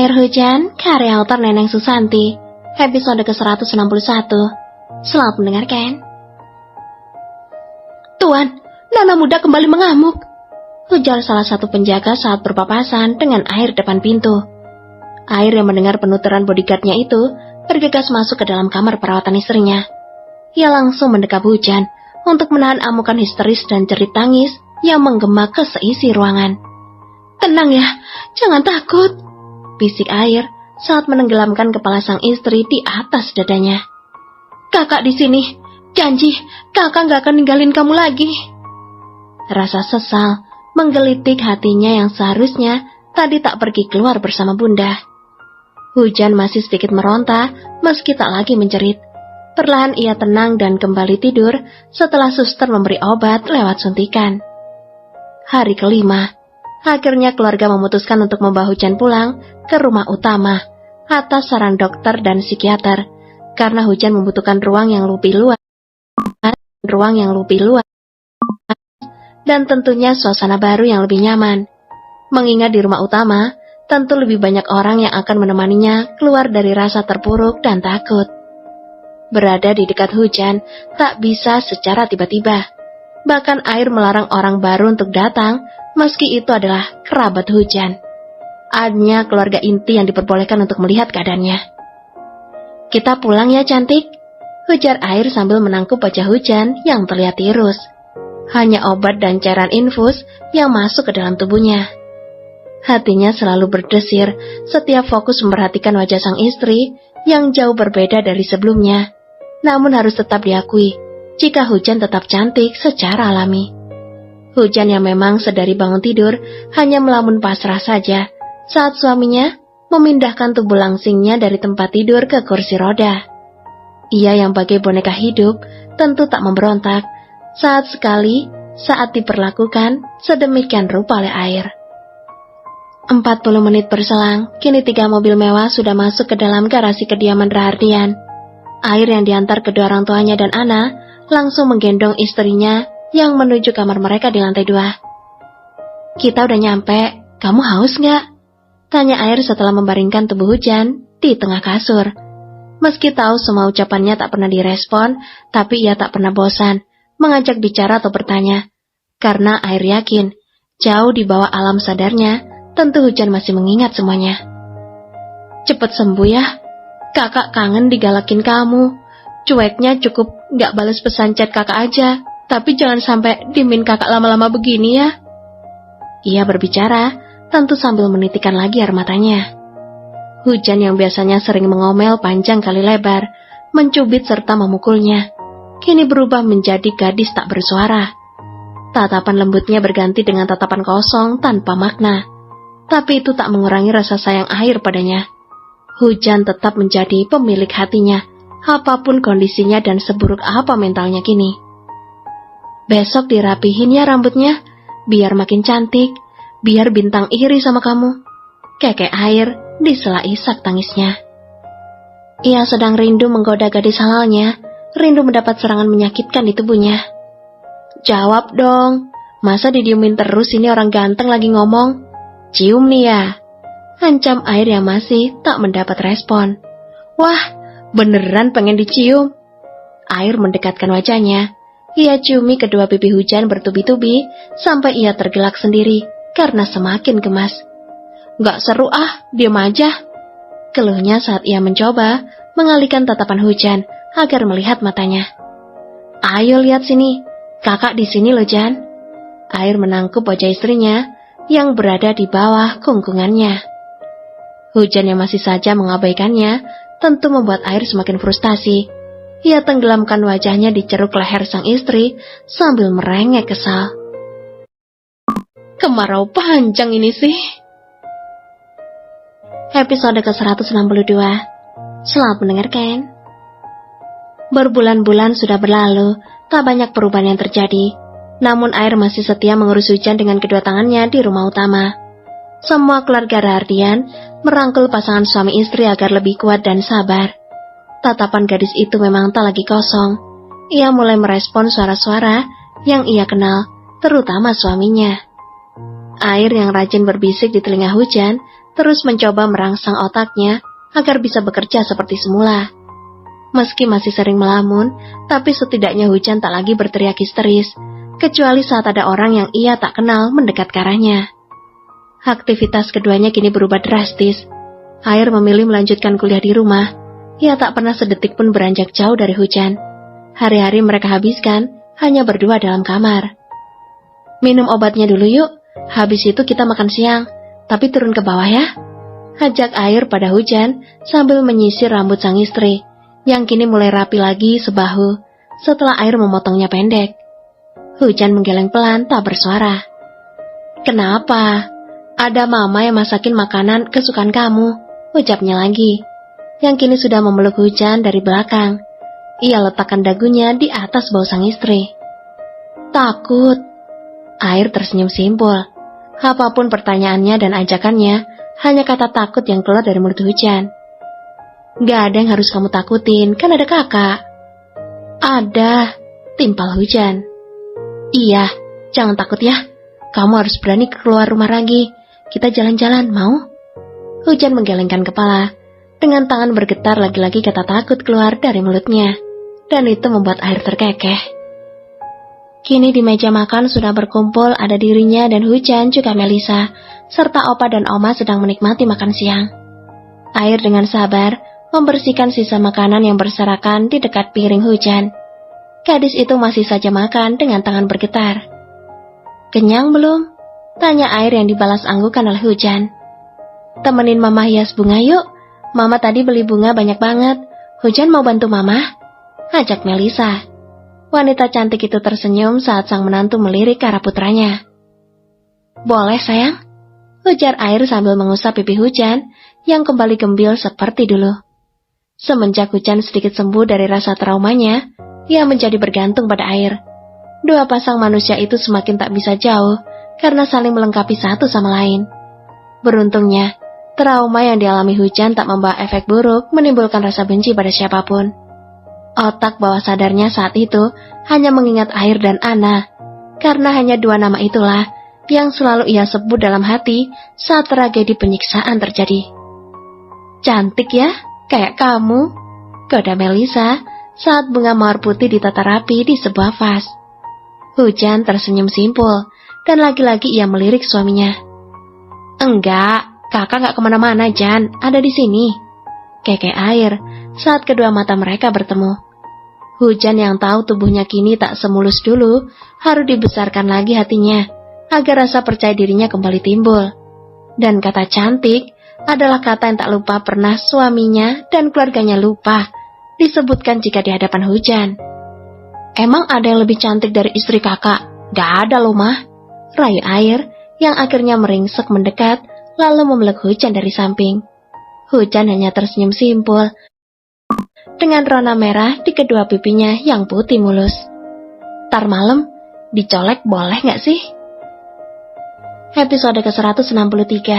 Air Hujan, karya autor Neneng Susanti, episode ke-161. Selamat mendengarkan. Tuan, Nona muda kembali mengamuk, ujar salah satu penjaga saat berpapasan dengan Air depan pintu. Air yang mendengar penuturan bodyguardnya itu bergegas masuk ke dalam kamar perawatan istrinya. Ia langsung mendekap Hujan untuk menahan amukan histeris dan jerit tangis yang menggema ke seisi ruangan. Tenang ya, jangan takut, bisik Air saat menenggelamkan kepala sang istri di atas dadanya. Kakak di sini, janji kakak gak akan ninggalin kamu lagi. Rasa sesal menggelitik hatinya yang seharusnya tadi tak pergi keluar bersama bunda. Hujan masih sedikit meronta meski tak lagi menjerit. Perlahan ia tenang dan kembali tidur setelah suster memberi obat lewat suntikan. Hari kelima, akhirnya keluarga memutuskan untuk membawa Hujan pulang ke rumah utama atas saran dokter dan psikiater karena Hujan membutuhkan ruang yang lebih luas dan tentunya suasana baru yang lebih nyaman. Mengingat di rumah utama tentu lebih banyak orang yang akan menemaninya keluar dari rasa terpuruk dan takut. Berada di dekat Hujan tak bisa secara tiba-tiba. Bahkan Air melarang orang baru untuk datang meski itu adalah kerabat Hujan. Hanya keluarga inti yang diperbolehkan untuk melihat keadaannya. Kita pulang ya cantik, ujar Air sambil menangkup wajah Hujan yang terlihat tirus. Hanya obat dan cairan infus yang masuk ke dalam tubuhnya. Hatinya selalu berdesir setiap fokus memperhatikan wajah sang istri yang jauh berbeda dari sebelumnya. Namun harus tetap diakui, jika Hujan tetap cantik secara alami. Hujan yang memang sedari bangun tidur hanya melamun pasrah saja saat suaminya memindahkan tubuh langsingnya dari tempat tidur ke kursi roda. Ia yang bagai boneka hidup tentu tak memberontak saat diperlakukan sedemikian rupa oleh Air. 40 menit berselang, kini 3 mobil mewah sudah masuk ke dalam garasi kediaman Rahardian. Air yang diantar kedua orang tuanya dan Ana langsung menggendong istrinya yang menuju kamar mereka di lantai 2. Kita udah nyampe, kamu haus nggak? Tanya Air setelah membaringkan tubuh Hujan di tengah kasur. Meski tahu semua ucapannya tak pernah direspon, tapi ia tak pernah bosan mengajak bicara atau bertanya. Karena Air yakin, jauh di bawah alam sadarnya, tentu Hujan masih mengingat semuanya. Cepet sembuh ya, kakak kangen digalakin kamu. Cueknya cukup gak balas pesan chat kakak aja, tapi jangan sampai diemin kakak lama-lama begini ya. Ia berbicara, tentu sambil menitikan lagi air matanya. Hujan yang biasanya sering mengomel panjang kali lebar, mencubit serta memukulnya, kini berubah menjadi gadis tak bersuara. Tatapan lembutnya berganti dengan tatapan kosong tanpa makna. Tapi itu tak mengurangi rasa sayang Air padanya. Hujan tetap menjadi pemilik hatinya, apapun kondisinya dan seburuk apa mentalnya kini. Besok dirapihin ya rambutnya, biar makin cantik, biar bintang iri sama kamu. Kekek Air disela isak tangisnya. Ia sedang rindu menggoda gadis halalnya, rindu mendapat serangan menyakitkan di tubuhnya. Jawab dong, masa didiemin terus ini orang ganteng lagi ngomong? Cium nih ya, ancam Air yang masih tak mendapat respon. Wah, beneran pengen dicium. Air mendekatkan wajahnya. Ia ciumi kedua pipi Hujan bertubi-tubi sampai ia tergelak sendiri karena semakin gemas. Gak seru ah, diam aja, keluhnya saat ia mencoba mengalihkan tatapan Hujan agar melihat matanya. Ayo lihat sini, kakak di sini loh Jan. Air menangkup wajah istrinya yang berada di bawah kungkungannya. Hujan yang masih saja mengabaikannya tentu membuat Air semakin frustasi. Ia tenggelamkan wajahnya di ceruk leher sang istri sambil merengek kesal. Kemarau panjang ini sih. Episode ke-162. Selamat mendengarkan. Berbulan-bulan sudah berlalu, tak banyak perubahan yang terjadi. Namun Air masih setia mengurus Hujan dengan kedua tangannya di rumah utama. Semua keluarga Rahardian merangkul pasangan suami istri agar lebih kuat dan sabar. Tatapan gadis itu memang tak lagi kosong. Ia mulai merespon suara-suara yang ia kenal, terutama suaminya. Air yang rajin berbisik di telinga Hujan terus mencoba merangsang otaknya agar bisa bekerja seperti semula. Meski masih sering melamun, tapi setidaknya hujan tak lagi berteriak histeris, kecuali saat ada orang yang ia tak kenal mendekat ke arahnya. Aktivitas keduanya kini berubah drastis. Air memilih melanjutkan kuliah di rumah. Ia tak pernah sedetik pun beranjak jauh dari hujan. Hari-hari mereka habiskan hanya berdua dalam kamar. Minum obatnya dulu yuk, habis itu kita makan siang, tapi turun ke bawah ya. Ajak Air pada hujan sambil menyisir rambut sang istri, yang kini mulai rapi lagi sebahu setelah Air memotongnya pendek. Hujan menggeleng pelan tak bersuara. Kenapa? Ada mama yang masakin makanan kesukaan kamu, ucapnya lagi, yang kini sudah memeluk hujan dari belakang. Ia letakkan dagunya di atas bahu sang istri. Takut. Air tersenyum simpul. Apapun pertanyaannya dan ajakannya, hanya kata takut yang keluar dari mulut hujan. Gak ada yang harus kamu takutin, kan ada kakak. Ada, timpal hujan. Iya, jangan takut ya. Kamu harus berani keluar rumah lagi. Kita jalan-jalan, mau? Hujan menggelengkan kepala. Dengan tangan bergetar lagi-lagi kata takut keluar dari mulutnya. Dan itu membuat Air terkekeh. Kini di meja makan sudah berkumpul ada dirinya dan Hujan juga Melisa, serta Opa dan Oma sedang menikmati makan siang. Air dengan sabar membersihkan sisa makanan yang berserakan di dekat piring Hujan. Gadis itu masih saja makan dengan tangan bergetar. Kenyang belum? Tanya Air yang dibalas anggukan oleh Hujan. Temenin Mama hias bunga yuk. Mama tadi beli bunga banyak banget. Hujan mau bantu Mama? Ajak Melisa. Wanita cantik itu tersenyum saat sang menantu melirik ke arah putranya. Boleh sayang? Ujar Air sambil mengusap pipi Hujan yang kembali gembil seperti dulu. Semenjak Hujan sedikit sembuh dari rasa traumanya, ia menjadi bergantung pada Air. Dua pasang manusia itu semakin tak bisa jauh karena saling melengkapi satu sama lain. Beruntungnya, trauma yang dialami Hujan tak membawa efek buruk menimbulkan rasa benci pada siapapun. Otak bawah sadarnya saat itu hanya mengingat Air dan Ana, karena hanya dua nama itulah yang selalu ia sebut dalam hati saat tragedi penyiksaan terjadi. Cantik ya, kayak kamu, goda Melisa saat bunga mawar putih ditata rapi di sebuah vas. Hujan tersenyum simpul, dan lagi-lagi ia melirik suaminya. Enggak, kakak gak kemana-mana Jan, ada di sini. Keke Air saat kedua mata mereka bertemu. Hujan yang tahu tubuhnya kini tak semulus dulu, harus dibesarkan lagi hatinya, agar rasa percaya dirinya kembali timbul. Dan kata cantik adalah kata yang tak lupa pernah suaminya dan keluarganya lupa disebutkan jika di hadapan Hujan. Emang ada yang lebih cantik dari istri kakak? Gak ada loh mah, rayu Air yang akhirnya meringsek mendekat lalu memeluk Hujan dari samping. Hujan hanya tersenyum simpul dengan rona merah di kedua pipinya yang putih mulus. Tar malam, dicolek boleh gak sih? Episode ke-163.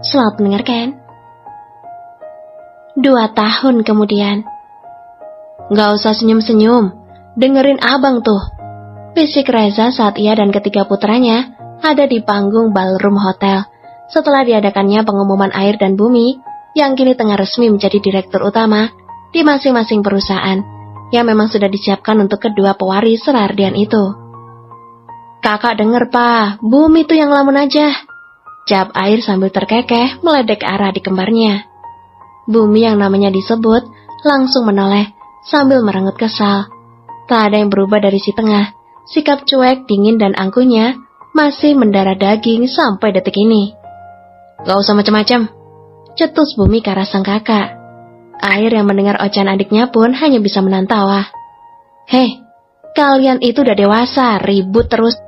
Selamat mendengarkan. 2 tahun kemudian. Gak usah senyum-senyum, dengerin abang tuh, bisik Reza saat ia dan ketiga putranya ada di panggung ballroom hotel setelah diadakannya pengumuman Air dan Bumi yang kini tengah resmi menjadi direktur utama di masing-masing perusahaan yang memang sudah disiapkan untuk kedua pewaris Serardian itu. Kakak denger pa, Bumi tuh yang lamun aja, jawab Air sambil terkekeh meledek arah di kembarnya. Bumi yang namanya disebut langsung menoleh sambil merengut kesal. Tak ada yang berubah dari si tengah, sikap cuek, dingin dan angkuhnya masih mendarah daging sampai detik ini. Gak usah macam-macam, cetus Bumi ke arah sang kakak. Air yang mendengar ocehan adiknya pun hanya bisa menahan tawa. Hei, kalian itu udah dewasa, ribut terus,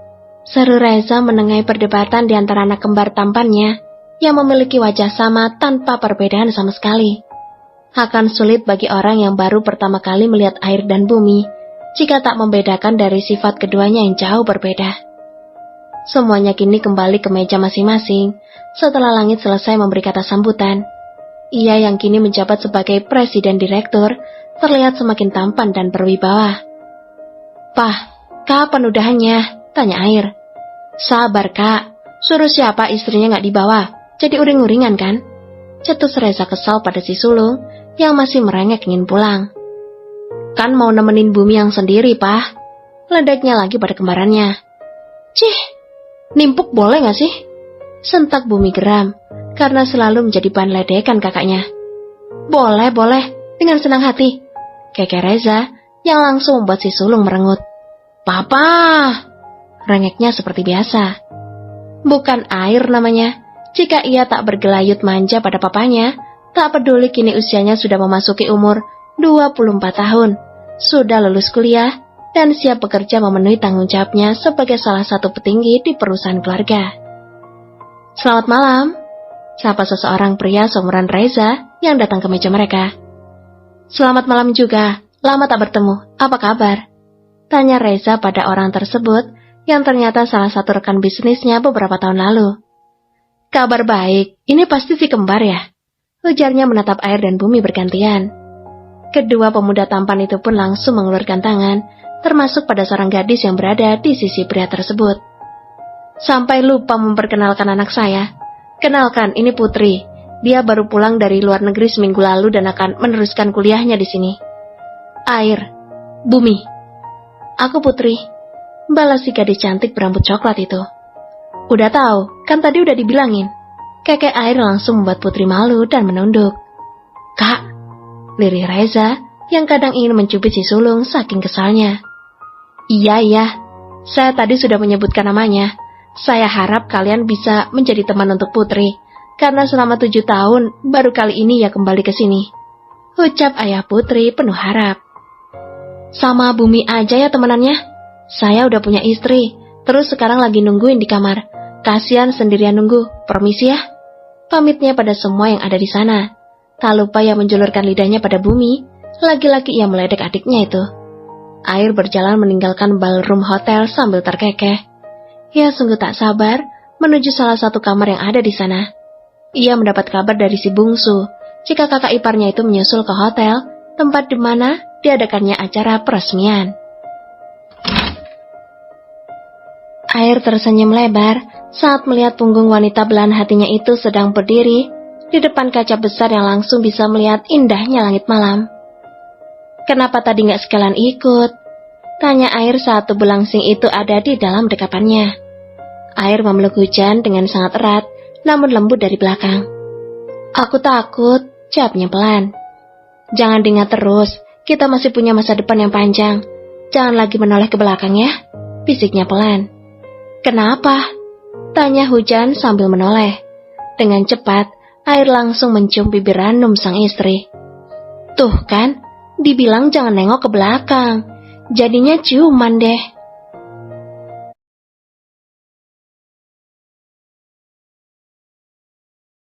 seru Reza menengahi perdebatan di antara anak kembar tampannya yang memiliki wajah sama tanpa perbedaan sama sekali. Akan sulit bagi orang yang baru pertama kali melihat Air dan Bumi jika tak membedakan dari sifat keduanya yang jauh berbeda. Semuanya kini kembali ke meja masing-masing setelah langit selesai memberi kata sambutan. Ia yang kini menjabat sebagai presiden direktur terlihat semakin tampan dan berwibawa. Pah, kapan udahannya? Tanya Air. Sabar kak, suruh siapa istrinya gak dibawa? Jadi uring-uringan kan? Cetus Reza kesal pada si sulung yang masih merengek ingin pulang. Kan mau nemenin Bumi yang sendiri, Pah. Ledeknya lagi pada kembarannya. Cih, nimpuk boleh gak sih? Sentak Bumi geram, karena selalu menjadi bahan ledekan kakaknya. Boleh, dengan senang hati. Keke Reza yang langsung membuat si sulung merengut. Papa! Rengeknya seperti biasa. Bukan air namanya. Jika ia tak bergelayut manja pada papanya, tak peduli kini usianya sudah memasuki umur 24 tahun, sudah lulus kuliah, dan siap bekerja memenuhi tanggung jawabnya sebagai salah satu petinggi di perusahaan keluarga. Selamat malam, sapa seseorang pria seumuran Reza yang datang ke meja mereka. Selamat malam juga, lama tak bertemu, apa kabar? Tanya Reza pada orang tersebut yang ternyata salah satu rekan bisnisnya beberapa tahun lalu. Kabar baik, ini pasti si kembar ya? Ujarnya menatap Air dan Bumi bergantian. Kedua pemuda tampan itu pun langsung mengeluarkan tangan, termasuk pada seorang gadis yang berada di sisi pria tersebut. Sampai lupa memperkenalkan anak saya. Kenalkan, ini Putri. Dia baru pulang dari luar negeri seminggu lalu dan akan meneruskan kuliahnya di sini. Air, Bumi. Aku Putri, balas si gadis cantik berambut coklat itu. Udah tahu, kan tadi udah dibilangin. Kakek Air langsung membuat Putri malu dan menunduk. Kak, lirih Reza yang kadang ingin mencubit si sulung saking kesalnya. Iya, saya tadi sudah menyebutkan namanya. Saya harap kalian bisa menjadi teman untuk Putri, karena selama 7 tahun baru kali ini ia kembali ke sini. Ucap ayah Putri penuh harap. Sama Bumi aja ya temanannya. Saya udah punya istri, terus sekarang lagi nungguin di kamar. Kasian sendirian nunggu, permisi ya. Pamitnya pada semua yang ada di sana. Tak lupa ia menjulurkan lidahnya pada Bumi. Lagi-lagi ia meledek adiknya itu. Air berjalan meninggalkan ballroom hotel sambil terkekeh. Ia sungguh tak sabar menuju salah satu kamar yang ada di sana. Ia mendapat kabar dari si bungsu jika kakak iparnya itu menyusul ke hotel, tempat di mana diadakannya acara peresmian. Air tersenyum lebar saat melihat punggung wanita belahan hatinya itu sedang berdiri di depan kaca besar yang langsung bisa melihat indahnya langit malam. Kenapa tadi gak sekalian ikut? Tanya Air saat tubuh langsing itu ada di dalam dekapannya. Air memeluk Hujan dengan sangat erat, namun lembut dari belakang. Aku takut, jawabnya pelan. Jangan diingat terus, kita masih punya masa depan yang panjang. Jangan lagi menoleh ke belakang ya, bisiknya pelan. Kenapa? Tanya Hujan sambil menoleh. Dengan cepat, Air langsung mencium bibir ranum sang istri. Tuh kan, dibilang jangan nengok ke belakang. Jadinya ciuman deh.